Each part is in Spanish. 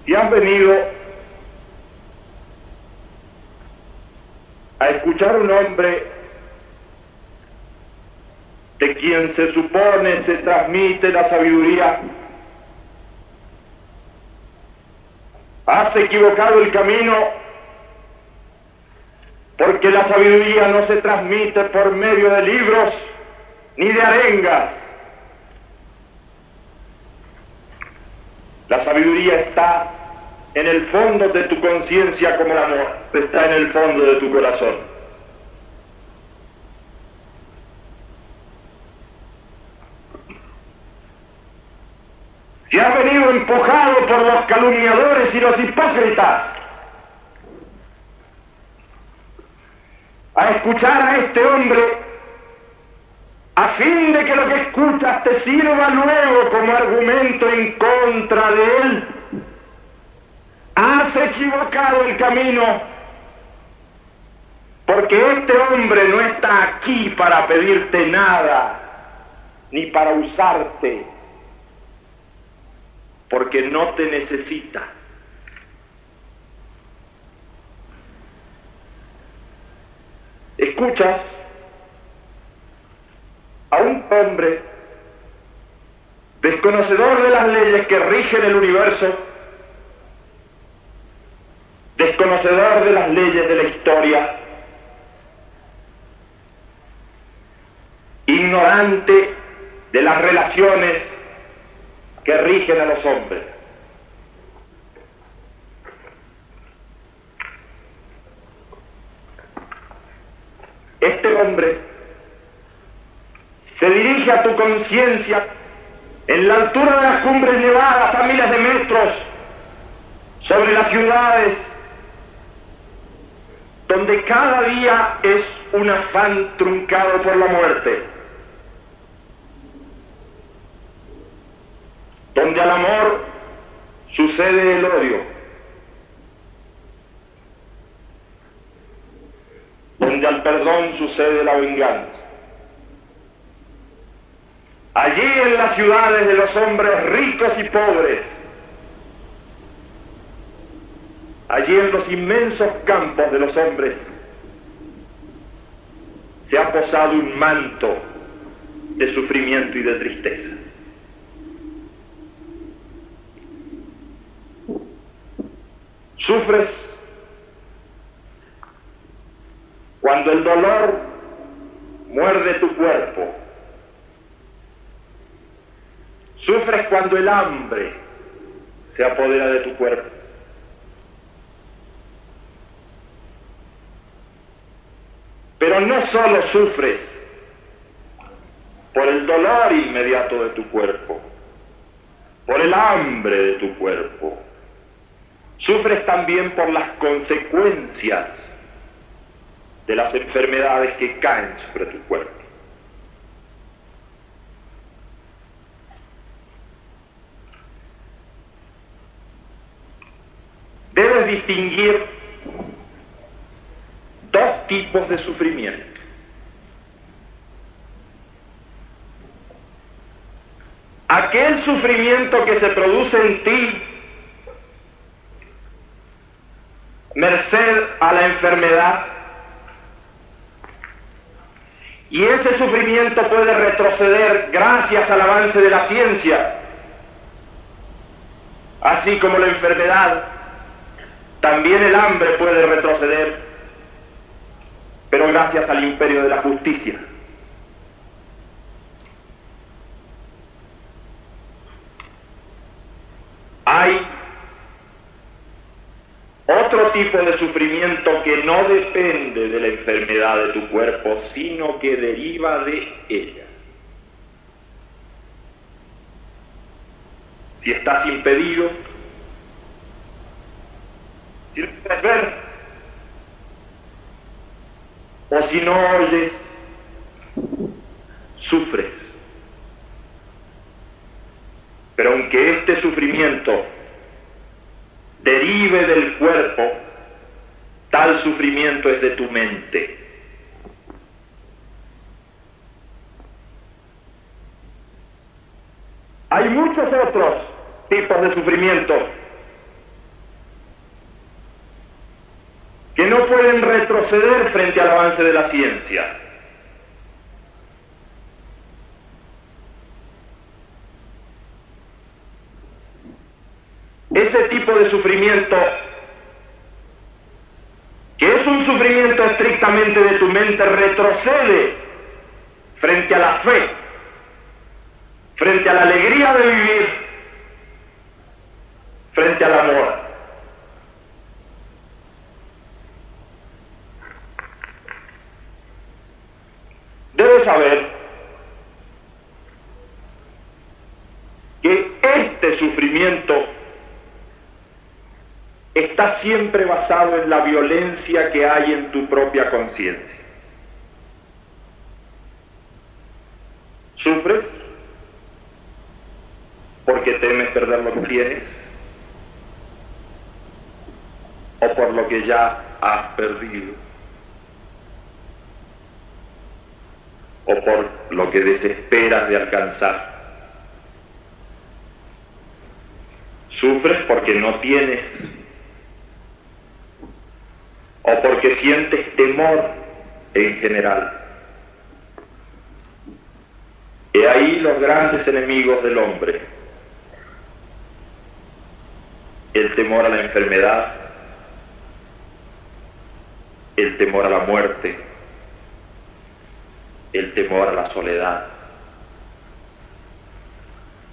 Si has venido a escuchar a un hombre de quien se supone se transmite la sabiduría, has equivocado el camino, porque la sabiduría no se transmite por medio de libros ni de arengas. La sabiduría está en el fondo de tu conciencia como el amor, está en el fondo de tu corazón. Si has venido empujado por los calumniadores y los hipócritas a escuchar a este hombre, a fin de que lo que escuchas te sirva luego como argumento en contra de él, has equivocado el camino, porque este hombre no está aquí para pedirte nada, ni para usarte, porque no te necesita. Escuchas a un hombre desconocedor de las leyes que rigen el universo, desconocedor de las leyes de la historia, ignorante de las relaciones que rigen a los hombres. Este hombre se dirige a tu conciencia en la altura de las cumbres nevadas a miles de metros sobre las ciudades, donde cada día es un afán truncado por la muerte, donde al amor sucede el odio, donde al perdón sucede la venganza. Allí en las ciudades de los hombres ricos y pobres, allí en los inmensos campos de los hombres, se ha posado un manto de sufrimiento y de tristeza. Sufres cuando el dolor muerde tu cuerpo. Sufres cuando el hambre se apodera de tu cuerpo. Pero no solo sufres por el dolor inmediato de tu cuerpo, por el hambre de tu cuerpo, sufres también por las consecuencias de las enfermedades que caen sobre tu cuerpo. Debes distinguir dos tipos de sufrimiento. Aquel sufrimiento que se produce en ti merced a la enfermedad, y ese sufrimiento puede retroceder gracias al avance de la ciencia, así como la enfermedad. También el hambre puede retroceder, pero gracias al imperio de la justicia. Hay otro tipo de sufrimiento que no depende de la enfermedad de tu cuerpo, sino que deriva de ella. Si estás impedido, si no puedes ver, o si no oyes, sufres. Pero aunque este sufrimiento derive del cuerpo, tal sufrimiento es de tu mente. Hay muchos otros tipos de sufrimiento no pueden retroceder frente al avance de la ciencia. Ese tipo de sufrimiento, que es un sufrimiento estrictamente de tu mente, retrocede frente a la fe, frente a la alegría de vivir, frente al amor. Debes saber que este sufrimiento está siempre basado en la violencia que hay en tu propia conciencia. ¿Sufres porque temes perder lo que tienes? ¿O por lo que ya has perdido? ¿O por lo que desesperas de alcanzar? ¿Sufres porque no tienes? ¿O porque sientes temor en general? He ahí los grandes enemigos del hombre: el temor a la enfermedad, el temor a la muerte, el temor a la soledad.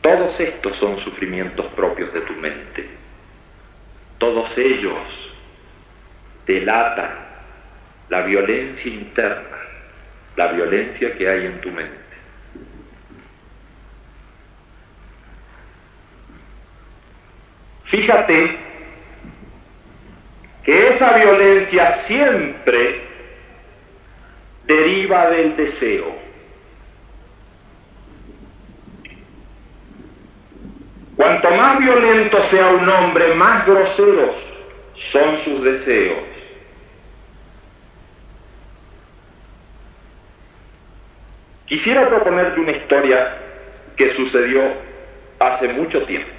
Todos estos son sufrimientos propios de tu mente. Todos ellos delatan la violencia interna, la violencia que hay en tu mente. Fíjate que esa violencia siempre deriva del deseo. Cuanto más violento sea un hombre, más groseros son sus deseos. Quisiera proponerte una historia que sucedió hace mucho tiempo.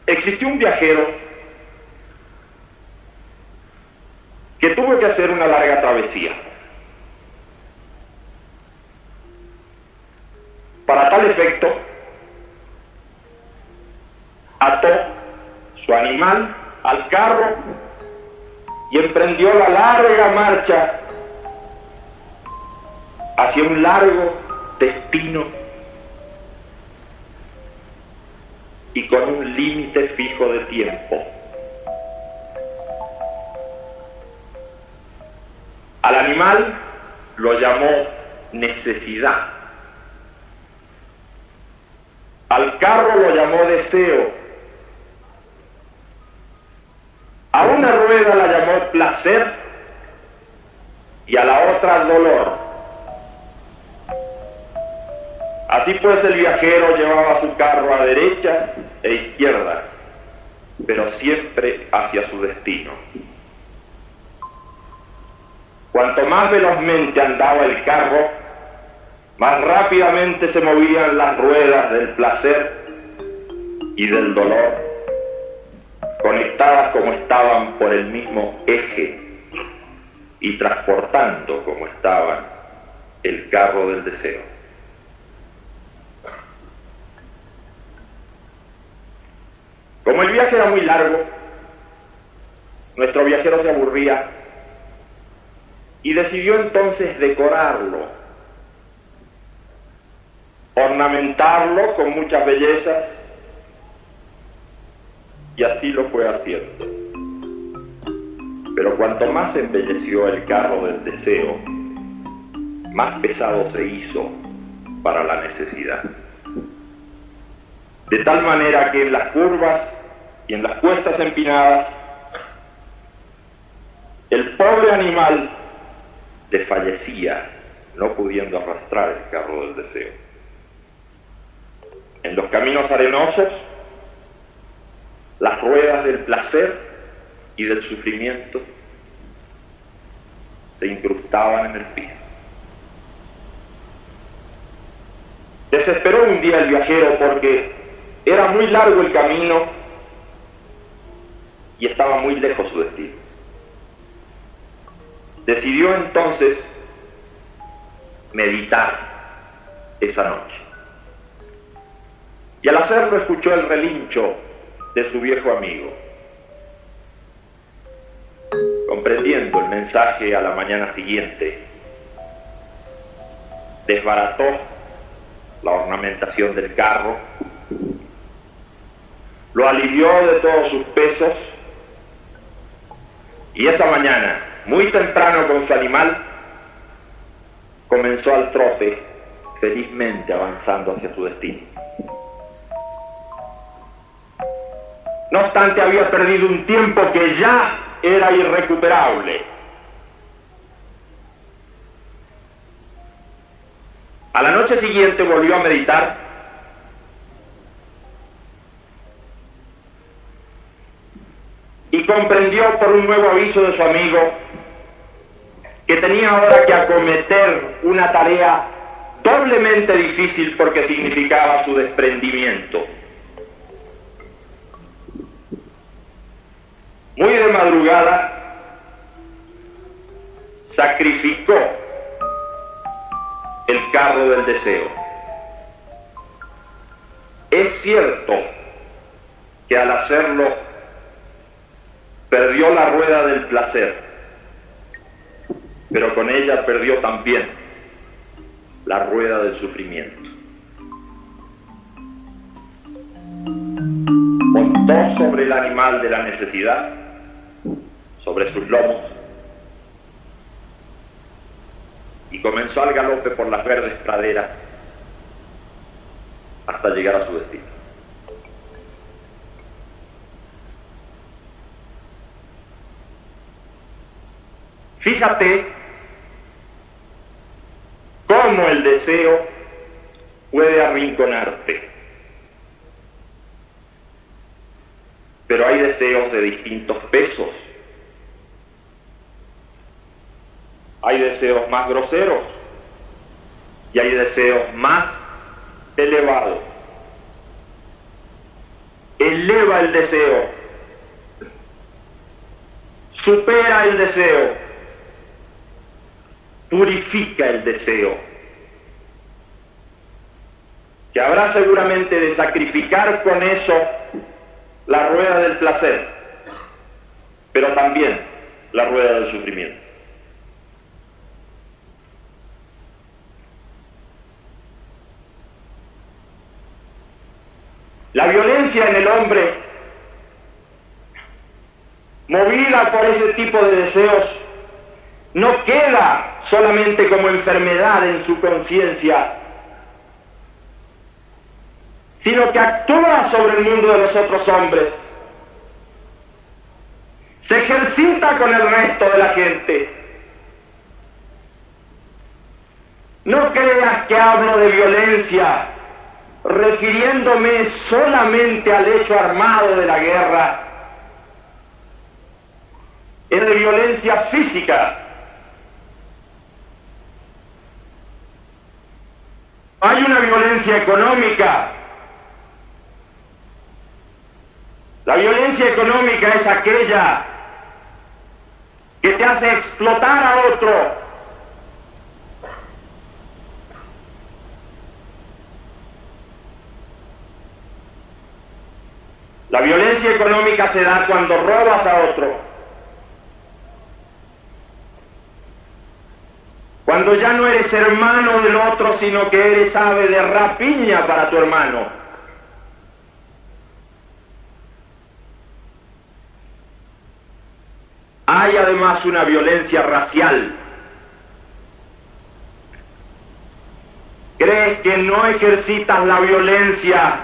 Existió un viajero que tuvo que hacer una larga travesía. Para tal efecto, ató su animal al carro y emprendió la larga marcha hacia un largo destino y con un límite fijo de tiempo. Al animal lo llamó necesidad. Al carro lo llamó deseo. A una rueda la llamó placer y a la otra dolor. Así pues, el viajero llevaba su carro a derecha e izquierda, pero siempre hacia su destino. Cuanto más velozmente andaba el carro, más rápidamente se movían las ruedas del placer y del dolor, conectadas como estaban por el mismo eje y transportando como estaban el carro del deseo. Como el viaje era muy largo, nuestro viajero se aburría y decidió entonces decorarlo, ornamentarlo con muchas bellezas, y así lo fue haciendo. Pero cuanto más embelleció el carro del deseo, más pesado se hizo para la necesidad. De tal manera que en las curvas y en las cuestas empinadas, el pobre animal desfallecía, no pudiendo arrastrar el carro del deseo. En los caminos arenosos, las ruedas del placer y del sufrimiento se incrustaban en el piso. Desesperó un día el viajero porque era muy largo el camino y estaba muy lejos su destino. Decidió entonces meditar esa noche. Y al hacerlo escuchó el relincho de su viejo amigo. Comprendiendo el mensaje a la mañana siguiente, desbarató la ornamentación del carro, lo alivió de todos sus pesos y esa mañana, muy temprano con su animal, comenzó al trote, felizmente avanzando hacia su destino. No obstante, había perdido un tiempo que ya era irrecuperable. A la noche siguiente volvió a meditar y comprendió por un nuevo aviso de su amigo que tenía ahora que acometer una tarea doblemente difícil porque significaba su desprendimiento. Muy de madrugada, sacrificó el carro del deseo. Es cierto que al hacerlo perdió la rueda del placer, pero con ella perdió también la rueda del sufrimiento. Montó sobre el animal de la necesidad, sobre sus lomos, y comenzó al galope por las verdes praderas hasta llegar a su destino. Fíjate cómo el deseo puede arrinconarte. Pero hay deseos de distintos pesos. Hay deseos más groseros y hay deseos más elevados. Eleva el deseo, supera el deseo, purifica el deseo, que habrá seguramente de sacrificar con eso la rueda del placer, pero también la rueda del sufrimiento. La violencia en el hombre, movida por ese tipo de deseos, no queda solamente como enfermedad en su conciencia, sino que actúa sobre el mundo de los otros hombres, se ejercita con el resto de la gente. No creas que hablo de violencia refiriéndome solamente al hecho armado de la guerra. Es de violencia física. Hay una violencia económica. La violencia económica es aquella que te hace explotar a otro. La violencia económica se da cuando robas a otro, cuando ya no eres hermano del otro, sino que eres ave de rapiña para tu hermano. Hay además una violencia racial. ¿Crees que no ejercitas la violencia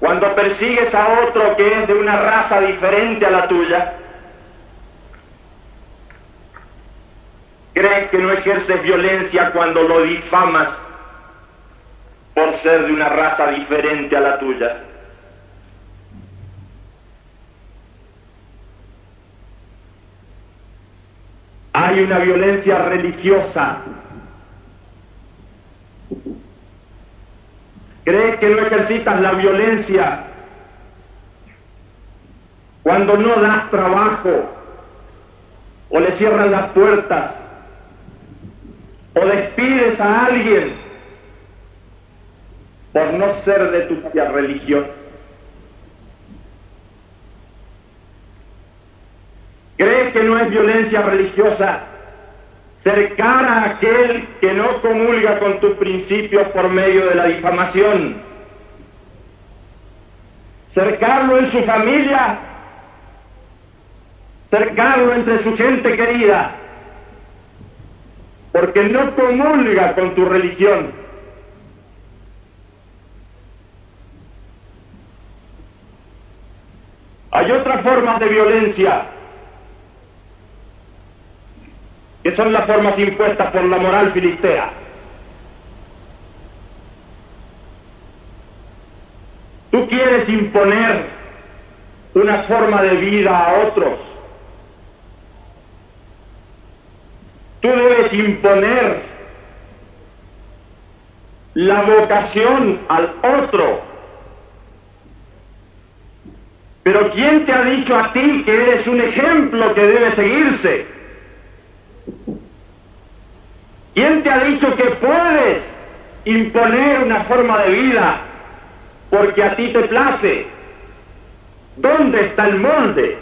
cuando persigues a otro que es de una raza diferente a la tuya? ¿Crees que no ejerces violencia cuando lo difamas por ser de una raza diferente a la tuya? Hay una violencia religiosa. ¿Crees que no ejercitas la violencia cuando no das trabajo, o le cierras las puertas, o despides a alguien por no ser de tu propia religión? ¿Crees que no es violencia religiosa cercar a aquel que no comulga con tus principios por medio de la difamación? Cercarlo en su familia, cercarlo entre su gente querida, porque no comulga con tu religión. Hay otras formas de violencia, que son las formas impuestas por la moral filistea. Tú quieres imponer una forma de vida a otros. Tú debes imponer la vocación al otro. Pero ¿quién te ha dicho a ti que eres un ejemplo que debe seguirse? ¿Quién te ha dicho que puedes imponer una forma de vida porque a ti te place? ¿Dónde está el molde?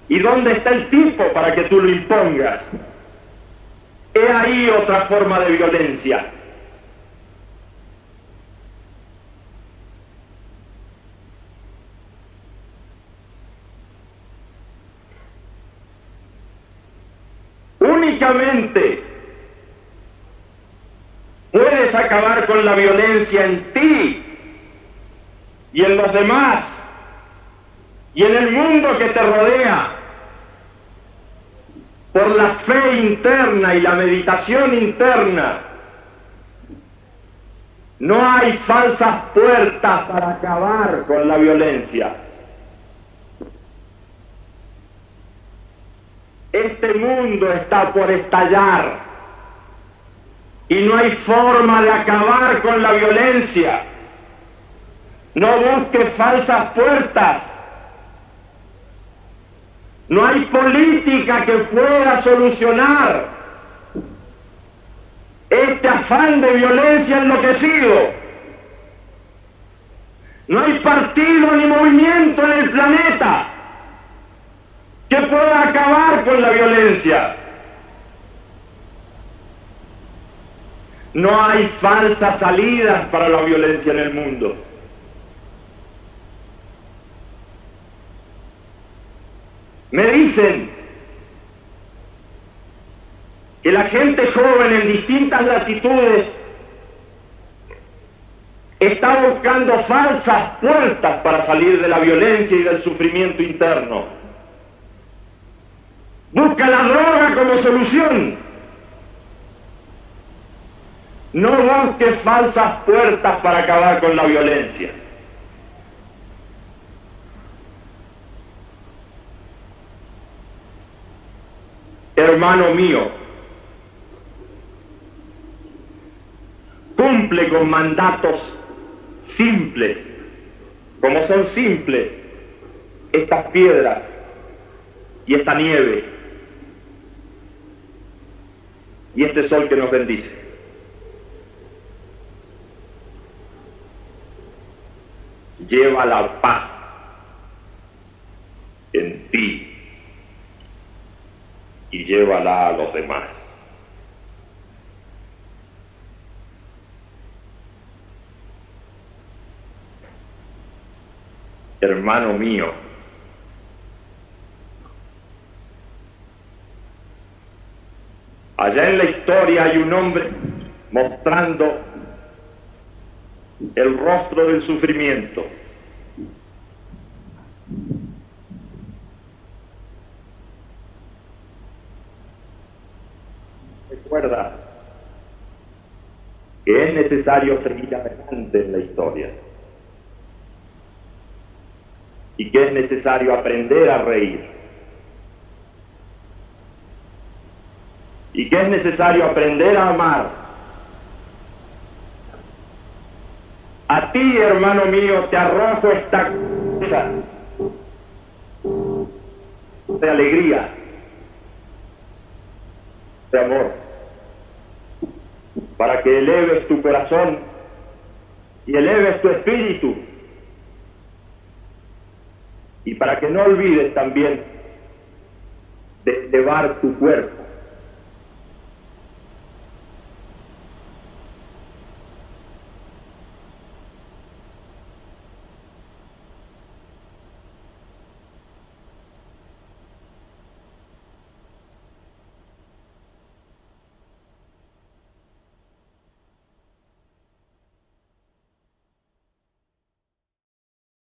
¿Y dónde está el tipo para que tú lo impongas? He ahí otra forma de violencia. Únicamente puedes acabar con la violencia en ti y en los demás y en el mundo que te rodea por la fe interna y la meditación interna. No hay falsas puertas para acabar con la violencia. Este mundo está por estallar y no hay forma de acabar con la violencia. No busques falsas puertas. No hay política que pueda solucionar este afán de violencia enloquecido. No hay partido ni movimiento en el planeta que pueda acabar con la violencia. No hay falsas salidas para la violencia en el mundo. Me dicen que la gente joven en distintas latitudes está buscando falsas puertas para salir de la violencia y del sufrimiento interno. Busca la droga como solución. No busques falsas puertas para acabar con la violencia. Hermano mío, cumple con mandatos simples, como son simples estas piedras y esta nieve y este sol que nos bendice. Lleva la paz en ti y llévala a los demás. Hermano mío, allá en la historia hay un hombre mostrando el rostro del sufrimiento. Recuerda que es necesario seguir adelante en la historia y que es necesario aprender a reír y que es necesario aprender a amar A ti, hermano mío, te arrojo esta cosa de alegría, de amor, para que eleves tu corazón y eleves tu espíritu, y para que no olvides también de elevar tu cuerpo.